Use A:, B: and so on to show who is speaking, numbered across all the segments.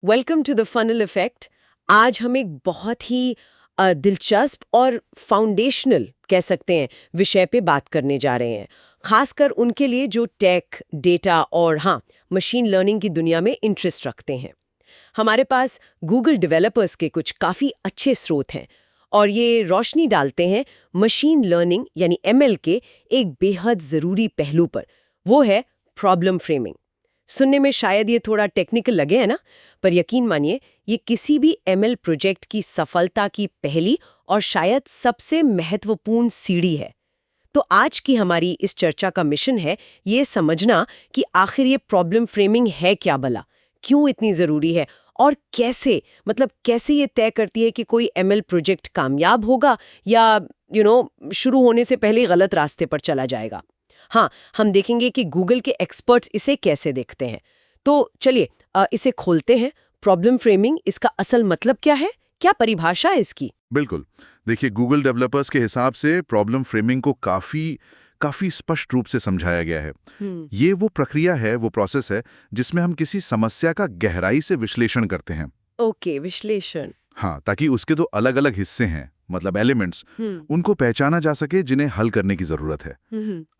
A: Welcome to the funnel effect. आज हम एक बहुत ही दिलचस्प और फाउंडेशनल कह सकते हैं विषय पे बात करने जा रहे हैं, खासकर उनके लिए जो टेक, डेटा और मशीन लर्निंग की दुनिया में इंटरेस्ट रखते हैं। हमारे पास गूगल डेवलपर्स के कुछ काफ़ी अच्छे स्रोत हैं और ये रोशनी डालते हैं मशीन लर्निंग यानी एमएल के एक बेहद ज़रूरी पहलू पर, वो है प्रॉब्लम फ्रेमिंग। सुनने में शायद ये थोड़ा टेक्निकल लगे है ना, पर यकीन मानिए ये किसी भी एमएल प्रोजेक्ट की सफलता की पहली और शायद सबसे महत्वपूर्ण सीढ़ी है। तो आज की हमारी इस चर्चा का मिशन है ये समझना कि आखिर ये प्रॉब्लम फ्रेमिंग है क्या भला, क्यों इतनी ज़रूरी है और कैसे ये तय करती है कि कोई एमएल प्रोजेक्ट कामयाब होगा या शुरू होने से पहले गलत रास्ते पर चला जाएगा। हम देखेंगे कि गूगल के एक्सपर्ट्स इसे कैसे देखते हैं। तो चलिए इसे खोलते हैं। प्रॉब्लम फ्रेमिंग, इसका असल मतलब क्या है, क्या परिभाषा है इसकी?
B: बिल्कुल। देखिए, गूगल डेवलपर्स के हिसाब से प्रॉब्लम फ्रेमिंग को काफी स्पष्ट रूप से समझाया गया है। ये वो प्रक्रिया है, वो प्रोसेस है जिसमें हम किसी समस्या का गहराई से विश्लेषण करते हैं।
A: ओके, विश्लेषण।
B: हाँ, ताकि उसके दो अलग अलग हिस्से हैं, मतलब एलिमेंट्स, उनको पहचाना जा सके जिन्हें हल करने की जरूरत है।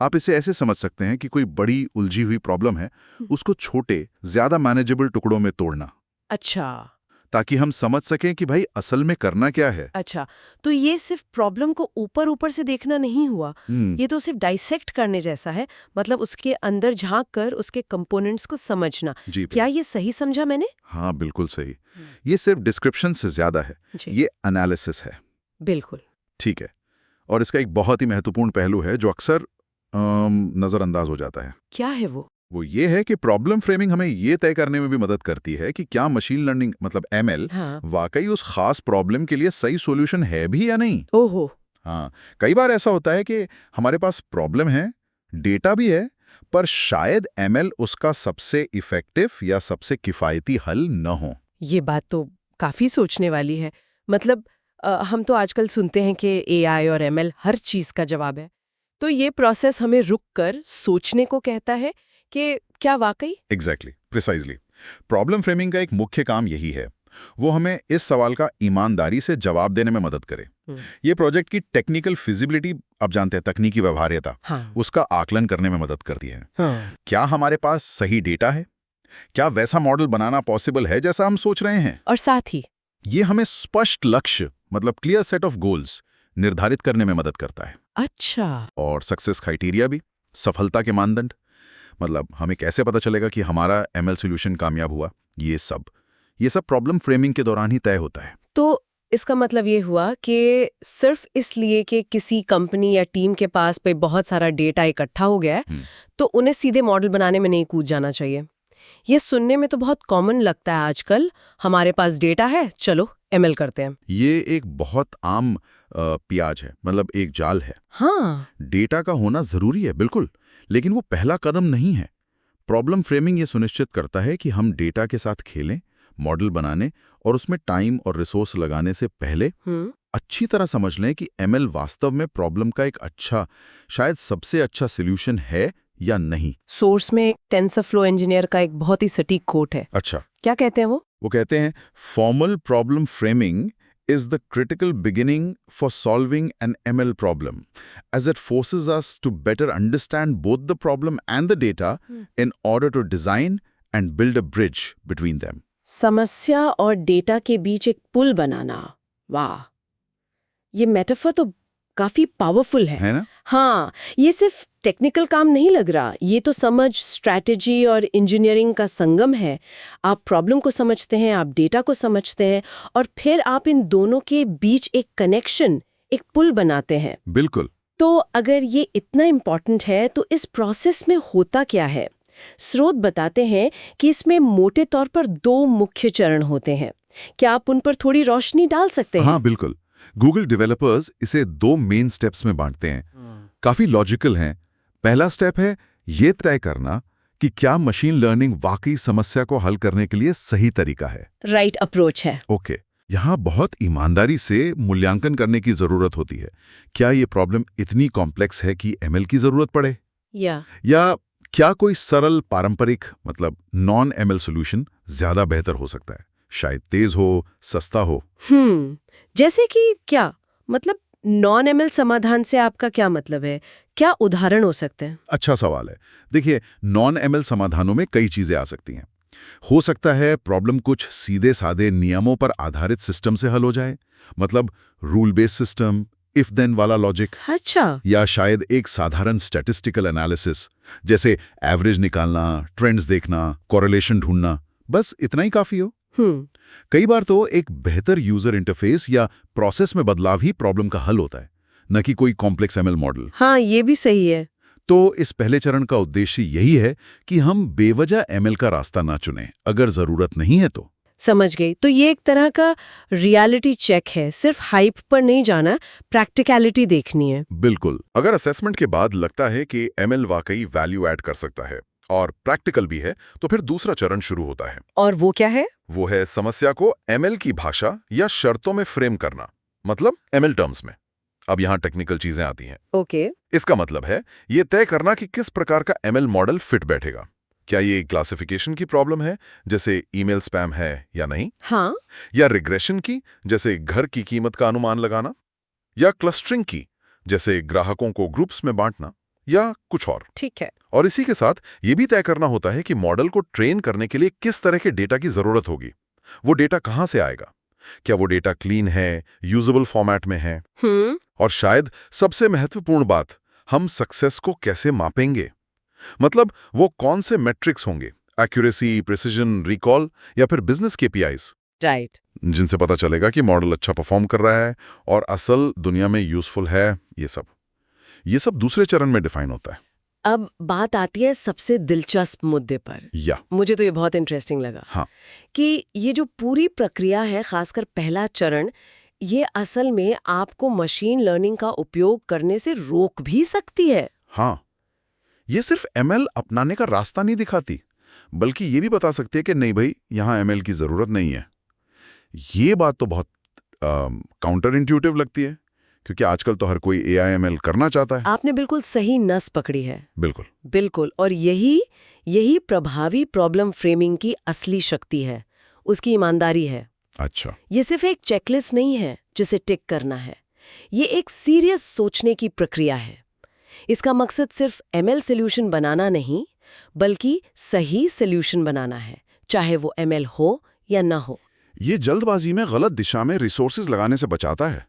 B: आप इसे ऐसे समझ सकते हैं कि कोई बड़ी उलझी हुई प्रॉब्लम है, उसको छोटे, ज्यादा मैनेजेबल टुकड़ों में तोड़ना।
A: अच्छा,
B: ताकि हम समझ सकें कि भाई असल में करना क्या है।
A: अच्छा, तो ये सिर्फ प्रॉब्लम को ऊपर ऊपर से देखना नहीं हुआ, ये तो सिर्फ डाइसेक्ट करने जैसा है, मतलब उसके अंदर झांक कर उसके कंपोनेंट्स को समझना।
B: जी,
A: क्या ये सही समझा मैंने?
B: हाँ, बिल्कुल सही। ये सिर्फ डिस्क्रिप्शन से ज्यादा है, ये एनालिसिस है।
A: बिल्कुल
B: ठीक है। और इसका एक बहुत ही महत्वपूर्ण पहलू है जो अक्सर नजरअंदाज हो जाता है।
A: क्या है वो
B: ये है कि प्रॉब्लम फ्रेमिंग हमें ये तय करने में भी मदद करती है कि क्या मशीन लर्निंग मतलब एमएल वाकई उस खास प्रॉब्लम के लिए सही सॉल्यूशन है भी या नहीं।
A: ओहो।
B: हाँ, कई बार ऐसा होता है कि हमारे पास प्रॉब्लम है, डेटा भी है, पर शायद एमएल उसका सबसे इफेक्टिव या सबसे किफायती हल न हो।
A: ये बात तो काफी सोचने वाली है। मतलब हम तो आजकल सुनते हैं कि एआई और एमएल हर चीज का जवाब है। तो ये प्रोसेस हमें रुक कर सोचने को कहता है कि क्या वाकई?
B: Exactly, precisely. प्रॉब्लम फ्रेमिंग का एक मुख्य काम यही है, वो हमें इस सवाल का ईमानदारी से जवाब देने में मदद करे। ये प्रोजेक्ट की टेक्निकल फिजिबिलिटी, आप जानते हैं तकनीकी व्यवहार्यता, उसका आकलन करने में मदद करती है। क्या हमारे पास सही डेटा है, क्या वैसा मॉडल बनाना पॉसिबल है जैसा हम सोच रहे हैं,
A: और साथ ही
B: ये हमें स्पष्ट लक्ष्य मतलब क्लियर सेट ऑफ गोल्स निर्धारित करने में मदद करता है।
A: अच्छा,
B: और सक्सेस क्राइटेरिया भी, सफलता के मानदंड, मतलब हमें कैसे पता चलेगा कि हमारा एमएल सॉल्यूशन कामयाब हुआ, ये सब प्रॉब्लम फ्रेमिंग के दौरान ही तय होता है।
A: तो इसका मतलब ये हुआ कि सिर्फ इसलिए कि किसी कंपनी या टीम के पास पे बहुत सारा डेटा इकट्ठा हो गया है तो उन्हें सीधे मॉडल बनाने में नहीं कूद जाना चाहिए। ये सुनने में तो बहुत कॉमन लगता है आजकल, हमारे पास डेटा है, चलो एमएल करते हैं।
B: ये एक बहुत आम प्याज है, मतलब एक जाल है।
A: हाँ,
B: डेटा का होना जरूरी है, बिल्कुल, लेकिन वो पहला कदम नहीं है। प्रॉब्लम फ्रेमिंग ये सुनिश्चित करता है कि हम डेटा के साथ खेलें, मॉडल बनाने और उसमें टाइम और रिसोर्स लगाने से पहले अच्छी तरह समझ लें कि एमएल वास्तव में प्रॉब्लम का एक अच्छा, शायद सबसे अच्छा सॉल्यूशन है या नहीं।
A: सोर्स में टेंसरफ्लो इंजीनियर का एक बहुत ही सटीक कोट है।
B: अच्छा,
A: क्या कहते हैं वो
B: कहते हैं, formal problem framing is the critical beginning for solving an ML problem, as it forces us to better understand both the problem and the data in order to design and build a bridge between them.
A: समस्या और data के बीच एक पुल बनाना। वाह, ये metaphor तो काफी powerful है
B: ना?
A: हाँ, ये सिर्फ टेक्निकल काम नहीं लग रहा, ये तो समझ, स्ट्रैटेजी और इंजीनियरिंग का संगम है। आप प्रॉब्लम को समझते हैं, आप डेटा को समझते हैं और फिर आप इन दोनों के बीच एक कनेक्शन, एक पुल बनाते हैं।
B: बिल्कुल।
A: तो अगर ये इतना इम्पोर्टेंट है तो इस प्रोसेस में होता क्या है? स्रोत बताते हैं कि इसमें मोटे तौर पर 2 मुख्य चरण होते हैं। क्या आप उन पर थोड़ी रोशनी डाल सकते हैं?
B: हाँ, बिल्कुल। गूगल डेवलपर्स इसे 2 मेन स्टेप्स में बांटते हैं, काफी लॉजिकल हैं। पहला स्टेप है ये तय करना कि क्या मशीन लर्निंग वाकई समस्या को हल करने के लिए सही तरीका है,
A: राइट अप्रोच है।
B: ओके। यहाँ बहुत ईमानदारी से मूल्यांकन करने की जरूरत होती है। क्या ये प्रॉब्लम इतनी कॉम्प्लेक्स है कि एमएल की जरूरत पड़े, या क्या कोई सरल पारंपरिक मतलब नॉन एमएल सॉल्यूशन ज्यादा बेहतर हो सकता है। शायद तेज हो, सस्ता हो।
A: जैसे कि क्या मतलब नॉन एमएल समाधान से आपका क्या मतलब है? क्या उदाहरण हो सकते हैं?
B: अच्छा सवाल है। देखिए, नॉन एमएल समाधानों में कई चीजें आ सकती हैं। हो सकता है प्रॉब्लम कुछ सीधे साधे नियमों पर आधारित सिस्टम से हल हो जाए, मतलब rule based system, if then वाला लॉजिक।
A: अच्छा।
B: या शायद एक साधारण स्टैटिस्टिकल एनालिसिस, जैसे एवरेज निकालना, ट्रेंड्स देखना, कोरिलेशन ढूंढना, बस इतना ही काफी हो। कई बार तो एक बेहतर यूजर इंटरफेस या प्रोसेस में बदलाव ही प्रॉब्लम का हल होता है, न कि कोई कॉम्प्लेक्स एमएल मॉडल।
A: हाँ, ये भी सही है।
B: तो इस पहले चरण का उद्देश्य यही है कि हम बेवजह एमएल का रास्ता ना चुनें, अगर जरूरत नहीं है तो।
A: समझ गई। तो ये एक तरह का रियलिटी चेक है, सिर्फ हाइप पर नहीं जाना, प्रैक्टिकलिटी देखनी है।
B: बिल्कुल। अगर असेसमेंट के बाद लगता है कि एमएल वाकई वैल्यू ऐड कर सकता है और प्रैक्टिकल भी है, तो फिर दूसरा चरण शुरू होता है।
A: और वो क्या है?
B: वो है समस्या को एमएल की भाषा या शर्तों में फ्रेम करना, मतलब एमएल टर्म्स में। अब यहाँ टेक्निकल चीजें आती हैं।
A: ओके।
B: इसका मतलब है ये तय करना कि किस प्रकार का एमएल मॉडल फिट बैठेगा। क्या ये क्लासिफिकेशन की प्रॉब्लम है, जैसे ईमेल स्पैम है या नहीं?
A: हाँ।
B: या रिग्रेशन की, जैसे घर की कीमत का अनुमान लगाना? या क्लस्टरिंग की, जैसे ग्राहकों को ग्रुप्स में बांटना? या कुछ और?
A: ठीक है।
B: और इसी के साथ ये भी तय करना होता है कि मॉडल को ट्रेन करने के लिए किस तरह के डेटा की जरूरत होगी। वो डेटा कहाँ से आएगा? क्या वो डेटा क्लीन है, यूजेबल फॉर्मेट में है? और शायद सबसे महत्वपूर्ण बात, हम सक्सेस को कैसे मापेंगे? मतलब वो कौन से मेट्रिक्स होंगे, एक्यूरेसी, प्रिसिजन, रिकॉल, या फिर बिजनेस केपीआईज,
A: राइट,
B: जिनसे पता चलेगा कि मॉडल अच्छा परफॉर्म कर रहा है और असल दुनिया में यूजफुल है। ये सब दूसरे चरण में डिफाइन होता है।
A: अब बात आती है सबसे दिलचस्प मुद्दे पर।
B: या
A: मुझे तो ये बहुत इंटरेस्टिंग लगा।
B: हाँ,
A: कि ये जो पूरी प्रक्रिया है, खासकर पहला चरण, ये असल में आपको मशीन लर्निंग का उपयोग करने से रोक भी सकती है।
B: हाँ, ये सिर्फ एमएल अपनाने का रास्ता नहीं दिखाती, बल्कि ये भी बता सकती है कि नहीं भाई, यहां एमएल की जरूरत नहीं है। ये बात तो बहुत काउंटर इंट्यूटिव लगती है, क्योंकि आजकल तो हर कोई एआईएमएल करना चाहता है।
A: आपने बिल्कुल सही नस पकड़ी है।
B: बिल्कुल
A: बिल्कुल। और यही प्रभावी प्रॉब्लम फ्रेमिंग की असली शक्ति है, उसकी ईमानदारी है।
B: अच्छा,
A: ये सिर्फ एक चेकलिस्ट नहीं है जिसे टिक करना है, ये एक सीरियस सोचने की प्रक्रिया है। इसका मकसद सिर्फ एमएल सॉल्यूशन बनाना नहीं, बल्कि सही सॉल्यूशन बनाना है, चाहे वो एमएल हो या ना हो।
B: ये जल्दबाजी में गलत दिशा में रिसोर्सेज लगाने से बचाता है।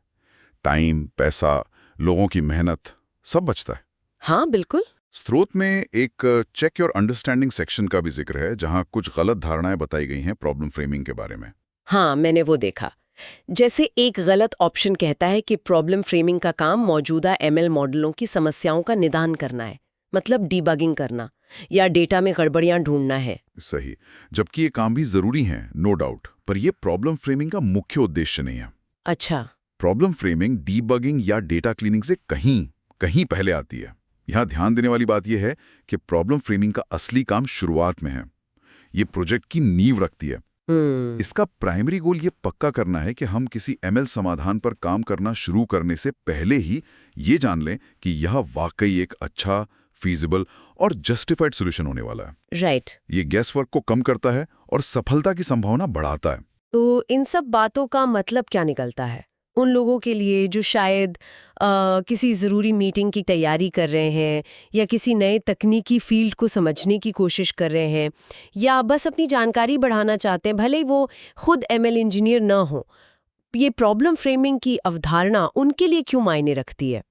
B: टाइम, पैसा, लोगों की मेहनत, सब बचता है।
A: हाँ बिल्कुल।
B: स्रोत में एक चेक योर अंडरस्टैंडिंग सेक्शन का भी जिक्र है, जहां कुछ गलत धारणाएं बताई गई हैं प्रॉब्लम फ्रेमिंग के बारे में।
A: हाँ, मैंने वो देखा। जैसे एक गलत ऑप्शन कहता है कि प्रॉब्लम फ्रेमिंग का काम मौजूदा एमएल मॉडलों की समस्याओं का निदान करना है, मतलब डीबगिंग करना या डेटा में गड़बड़ियां ढूंढना है।
B: सही, जबकि ये काम भी जरूरी हैं, नो डाउट, पर ये प्रॉब्लम फ्रेमिंग का मुख्य उद्देश्य नहीं है।
A: अच्छा।
B: प्रॉब्लम फ्रेमिंग डीबगिंग या डेटा क्लीनिंग से कहीं पहले आती है। यहाँ ध्यान देने वाली बात यह है कि प्रॉब्लम फ्रेमिंग का असली काम शुरुआत में है। ये प्रोजेक्ट की नींव रखती है। इसका प्राइमरी गोल ये पक्का करना है कि हम किसी एमएल समाधान पर काम करना शुरू करने से पहले ही ये जान लें कि यह वाकई एक अच्छा, फीजिबल और जस्टिफाइड सॉल्यूशन होने वाला है।
A: राइट।
B: ये गैस वर्क को कम करता है और सफलता की संभावना बढ़ाता है।
A: तो इन सब बातों का मतलब क्या निकलता है उन लोगों के लिए जो शायद किसी ज़रूरी मीटिंग की तैयारी कर रहे हैं, या किसी नए तकनीकी फील्ड को समझने की कोशिश कर रहे हैं, या बस अपनी जानकारी बढ़ाना चाहते हैं, भले ही वो खुद एमएल इंजीनियर ना हो? ये प्रॉब्लम फ्रेमिंग की अवधारणा उनके लिए क्यों मायने रखती है?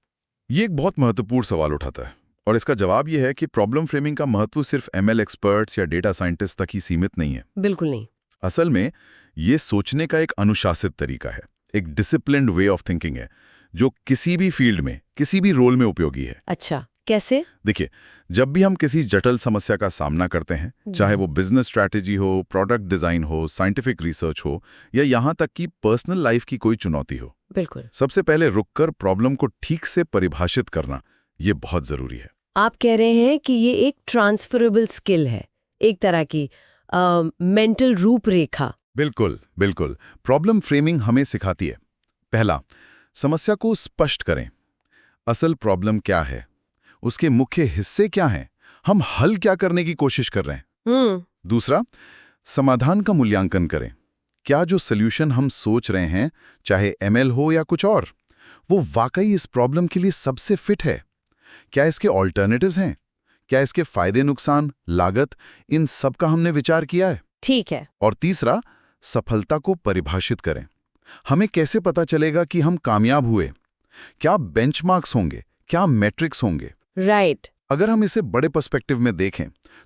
B: ये एक बहुत महत्वपूर्ण सवाल उठाता है, और इसका जवाब ये है कि प्रॉब्लम फ्रेमिंग का महत्व सिर्फ एमएल एक्सपर्ट्स या डेटा साइंटिस्ट तक ही सीमित नहीं है।
A: बिल्कुल नहीं।
B: असल में ये सोचने का एक अनुशासित तरीका है, एक डिसिप्लिन्ड वे ऑफ थिंकिंग है, जो किसी भी फील्ड में, किसी भी रोल में उपयोगी है।
A: अच्छा, कैसे?
B: देखिए, जब भी हम किसी जटिल समस्या का सामना करते हैं, चाहे वो बिजनेस स्ट्रैटेजी हो, प्रोडक्ट डिजाइन हो, साइंटिफिक रिसर्च हो, या यहाँ तक कि पर्सनल लाइफ की कोई चुनौती हो,
A: बिल्कुल,
B: सबसे पहले रुककर प्रॉब्लम को ठीक से परिभाषित करना ये बहुत जरूरी है।
A: आप कह रहे हैं कि ये एक ट्रांसफरेबल स्किल है, एक तरह की मेंटल रूपरेखा।
B: बिल्कुल बिल्कुल। प्रॉब्लम फ्रेमिंग हमें सिखाती है, पहला, समस्या को स्पष्ट करें। असल प्रॉब्लम क्या है, उसके मुख्य हिस्से क्या हैं, हम हल क्या करने की कोशिश कर रहे हैं। दूसरा, समाधान का मूल्यांकन करें। क्या जो सोल्यूशन हम सोच रहे हैं, चाहे ML हो या कुछ और, वो वाकई इस प्रॉब्लम के लिए सबसे फिट है? क्या इसके ऑल्टरनेटिव्स हैं? क्या इसके फायदे, नुकसान, लागत, इन सब का हमने विचार किया है?
A: ठीक है।
B: और तीसरा, सफलता को परिभाषित करें। हमें कैसे पता चलेगा कि हम कामयाब हुए? क्या बेंचमार्क्स होंगे? क्या मैट्रिक्स होंगे?
A: राइट।
B: अगर हम इसे बड़े पर्सपेक्टिव में देखें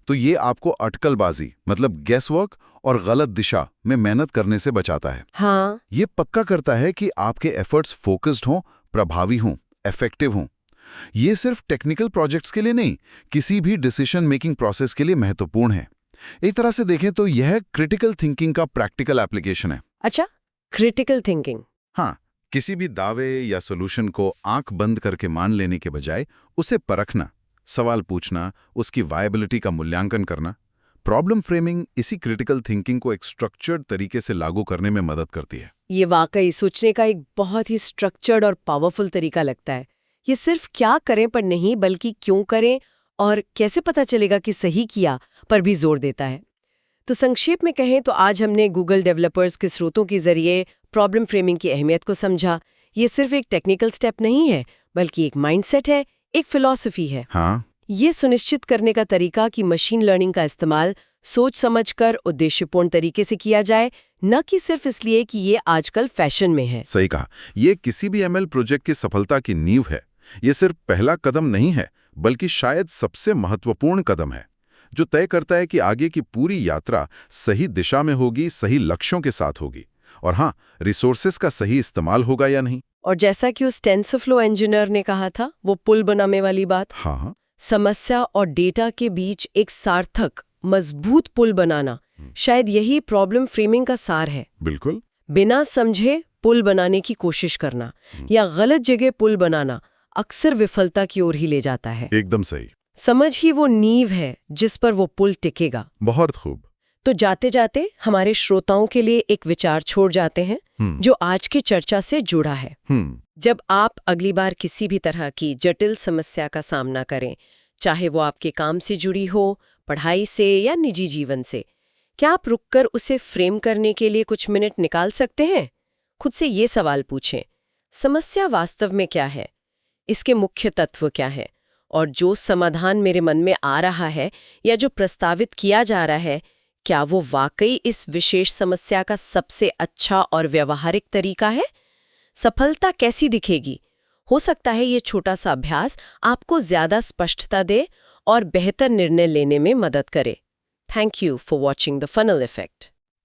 B: तो ये आपको अटकलबाजी मतलब गैसवर्क और गलत दिशा में मेहनत करने से बचाता है।
A: हाँ।
B: ये पक्का करता है कि आपके एफर्ट्स फोकस्ड हों, प्रभावी हों, इफेक्टिव हों। ये सिर्फ टेक्निकल प्रोजेक्ट्स के लिए नहीं, किसी भी डिसीजन मेकिंग प्रोसेस के लिए महत्वपूर्ण है। एक तरह से देखें तो यह क्रिटिकल थिंकिंग का प्रैक्टिकल एप्लीकेशन है।
A: अच्छा, क्रिटिकल थिंकिंग।
B: हाँ, किसी भी दावे या सॉल्यूशन को आंख बंद करके मान लेने के बजाय उसे परखना, सवाल पूछना, उसकी वायबिलिटी का मूल्यांकन करना। प्रॉब्लम फ्रेमिंग इसी क्रिटिकल थिंकिंग को एक स्ट्रक्चर्ड तरीके से लागू करने में मदद करती है।
A: ये वाकई सोचने का एक बहुत ही स्ट्रक्चर्ड और पावरफुल तरीका लगता है। ये सिर्फ क्या करें पर नहीं, बल्कि क्यों करें और कैसे पता चलेगा कि सही किया पर भी जोर देता है। तो संक्षेप में कहें तो आज हमने गूगल डेवलपर्स के स्रोतों के जरिए प्रॉब्लम फ्रेमिंग की अहमियत को समझा। ये सिर्फ एक टेक्निकल स्टेप नहीं है, बल्कि एक माइंडसेट है, एक फिलॉसफी है।
B: हाँ,
A: ये सुनिश्चित करने का तरीका कि मशीन लर्निंग का इस्तेमाल सोच समझकर उद्देश्यपूर्ण तरीके से किया जाए, न कि सिर्फ इसलिए कि ये आजकल फैशन में है।
B: सही कहा। ये किसी भी ML प्रोजेक्ट की सफलता की नींव है। ये सिर्फ पहला कदम नहीं है, बल्कि शायद सबसे महत्वपूर्ण कदम है, जो तय करता है कि आगे की पूरी यात्रा सही दिशा में होगी, सही लक्ष्यों के साथ होगी, और हाँ, रिसोर्सेस का सही इस्तेमाल होगा या नहीं।
A: और जैसा कि उस टेंसरफ्लो इंजीनियर ने कहा था, वो पुल बनाने वाली बात,
B: हाँ,
A: समस्या और डेटा के बीच एक सार्थक, मजबूत पुल बनाना, शायद यही प्रॉब्लम फ्रेमिंग का सार है।
B: बिल्कुल।
A: बिना समझे पुल बनाने की कोशिश करना या गलत जगह पुल बनाना अक्सर विफलता की ओर ही ले जाता है।
B: एकदम सही।
A: समझ ही वो नींव है जिस पर वो पुल टिकेगा।
B: बहुत खूब।
A: तो जाते जाते हमारे श्रोताओं के लिए एक विचार छोड़ जाते हैं जो आज की चर्चा से जुड़ा है। जब आप अगली बार किसी भी तरह की जटिल समस्या का सामना करें, चाहे वो आपके काम से जुड़ी हो, पढ़ाई से या निजी जीवन से, क्या आप रुककर उसे फ्रेम करने के लिए कुछ मिनट निकाल सकते हैं? खुद से ये सवाल पूछें, समस्या वास्तव में क्या है? इसके मुख्य तत्व क्या है? और जो समाधान मेरे मन में आ रहा है या जो प्रस्तावित किया जा रहा है, क्या वो वाकई इस विशेष समस्या का सबसे अच्छा और व्यावहारिक तरीका है? सफलता कैसी दिखेगी? हो सकता है ये छोटा सा अभ्यास आपको ज्यादा स्पष्टता दे और बेहतर निर्णय लेने में मदद करे। Thank you for watching The Funnel Effect.